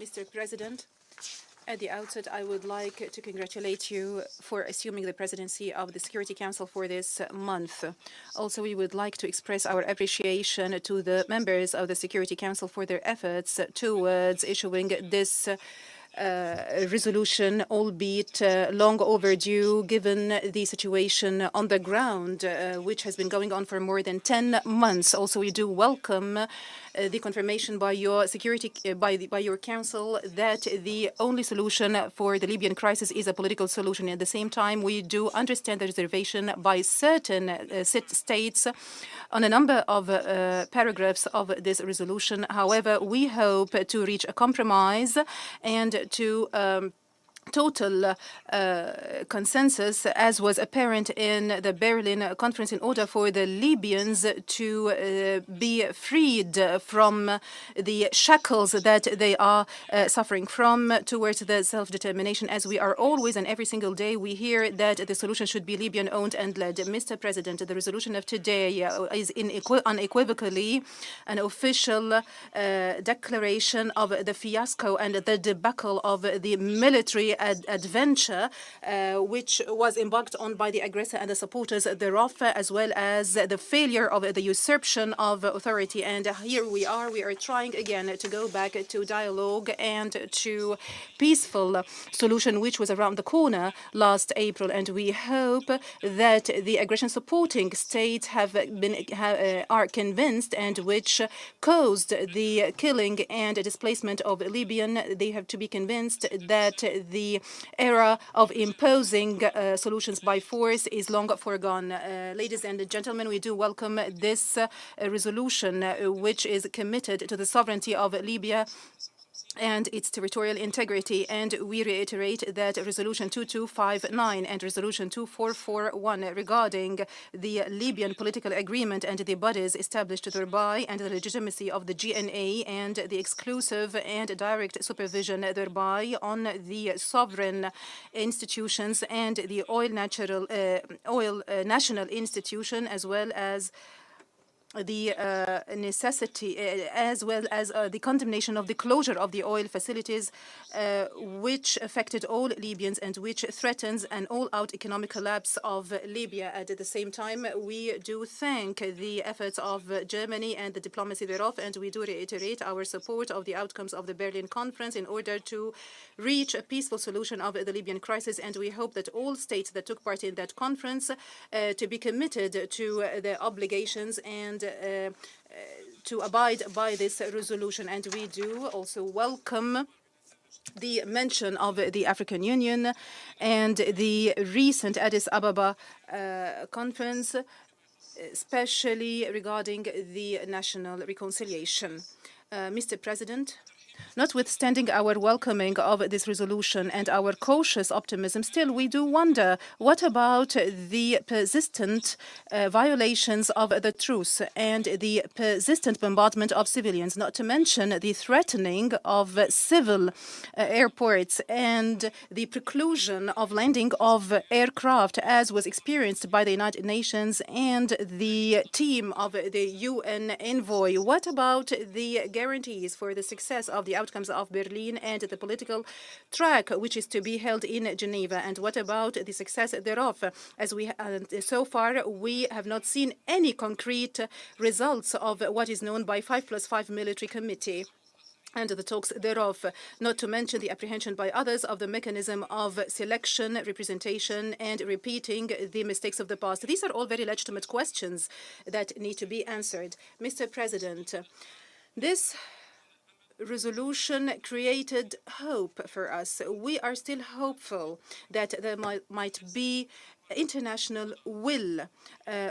Mr. President, at the outset, I would like to congratulate you for assuming the presidency of the Security Council for this month. Also, we would like to express our appreciation to the members of the Security Council for their efforts towards issuing this resolution, albeit long overdue, given the situation on the ground, which has been going on for more than 10 months. Also, we do welcome the confirmation by your by your council that the only solution for the Libyan crisis is a political solution. At the same time, we do understand the reservation by certain states on a number of paragraphs of this resolution. However, we hope to reach a compromise and to total consensus, as was apparent in the Berlin conference, in order for the Libyans to be freed from the shackles that they are suffering from towards the self-determination. As we are always and every single day, we hear that the solution should be Libyan-owned and led. Mr. President, the resolution of today is unequivocally an official declaration of the fiasco and the debacle of the military adventure which was embarked on by the aggressor and the supporters thereof, as well as the failure of the usurpation of authority. And here we are trying again to go back to dialogue and to peaceful solution, which was around the corner last April. And we hope that the aggression supporting states are convinced, and which caused the killing and displacement of Libyan, they have to be convinced that the era of imposing solutions by force is long foregone. Ladies and gentlemen, we do welcome this resolution, which is committed to the sovereignty of Libya and its territorial integrity. And we reiterate that Resolution 2259 and Resolution 2441 regarding the Libyan political agreement and the bodies established thereby, and the legitimacy of the GNA and the exclusive and direct supervision thereby on the sovereign institutions and the oil national institution, as well as the necessity, as well as the condemnation of the closure of the oil facilities, which affected all Libyans and which threatens an all-out economic collapse of Libya. At the same time, we do thank the efforts of Germany and the diplomacy thereof, and we do reiterate our support of the outcomes of the Berlin conference in order to reach a peaceful solution of the Libyan crisis. And we hope that all states that took part in that conference to be committed to their obligations and to abide by this resolution. And we do also welcome the mention of the African Union and the recent Addis Ababa conference, especially regarding the national reconciliation. Mr. President, notwithstanding our welcoming of this resolution and our cautious optimism, still we do wonder, what about the persistent violations of the truce and the persistent bombardment of civilians, not to mention the threatening of civil airports and the preclusion of landing of aircraft, as was experienced by the United Nations and the team of the UN envoy? What about the guarantees for the success of the outcomes of Berlin and the political track which is to be held in Geneva? And what about the success thereof? As we so far we have not seen any concrete results of what is known by 5+5 military committee and the talks thereof, not to mention the apprehension by others of the mechanism of selection, representation, and repeating the mistakes of the past. These are all very legitimate questions that need to be answered. Mr. President, this resolution created hope for us. We are still hopeful that there might be international will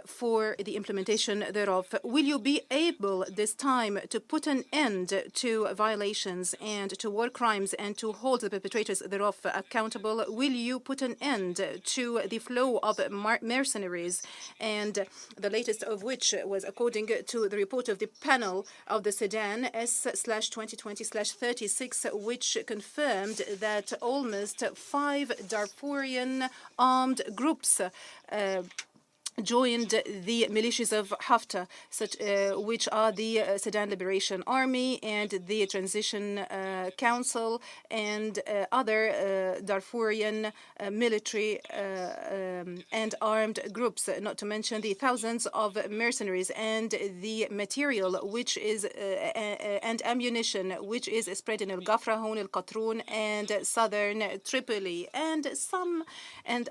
for the implementation thereof. Will you be able this time to put an end to violations and to war crimes and to hold the perpetrators thereof accountable? Will you put an end to the flow of mercenaries, and the latest of which was, according to the report of the panel of the Sudan S/2020/36, which confirmed that almost 5 Darfurian armed groups joined the militias of Haftar, which are the Sudan Liberation Army and the Transition Council and other Darfurian military and armed groups, not to mention the thousands of mercenaries and the material which is and ammunition which is spread in El-Ghafra, Hon, El-Qatroun, and southern Tripoli, and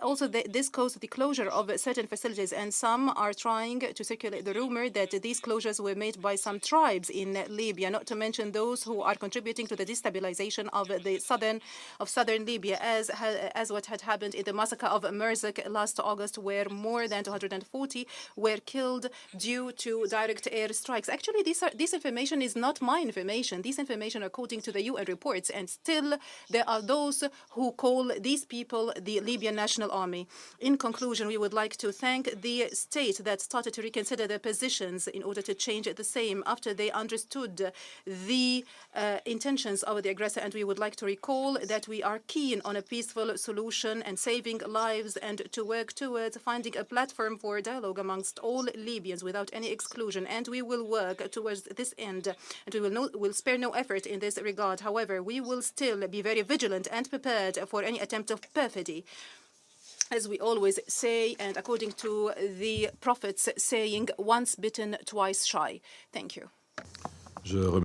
also this caused the closure of certain facilities, and some are trying to circulate the rumor that these closures were made by some tribes in Libya, not to mention those who are contributing to the destabilization of southern Libya, as what had happened in the massacre of Merzak last August, where more than 240 were killed due to direct air strikes. Actually, this information is not my information. This information according to the UN reports, and still there are those who call these people the Libyan National Army. In conclusion, we would like to thank the state that started to reconsider their positions in order to change the same after they understood the intentions of the aggressor, and we would like to recall that we are keen on a peaceful solution and saving lives, and to work towards finding a platform for dialogue amongst all Libyans without any exclusion, and we will work towards this end, and we will spare no effort in this regard. However, we will still be very vigilant and prepared for any attempt of perfidy, as we always say, and according to the Prophet's saying, once bitten, twice shy. Thank you.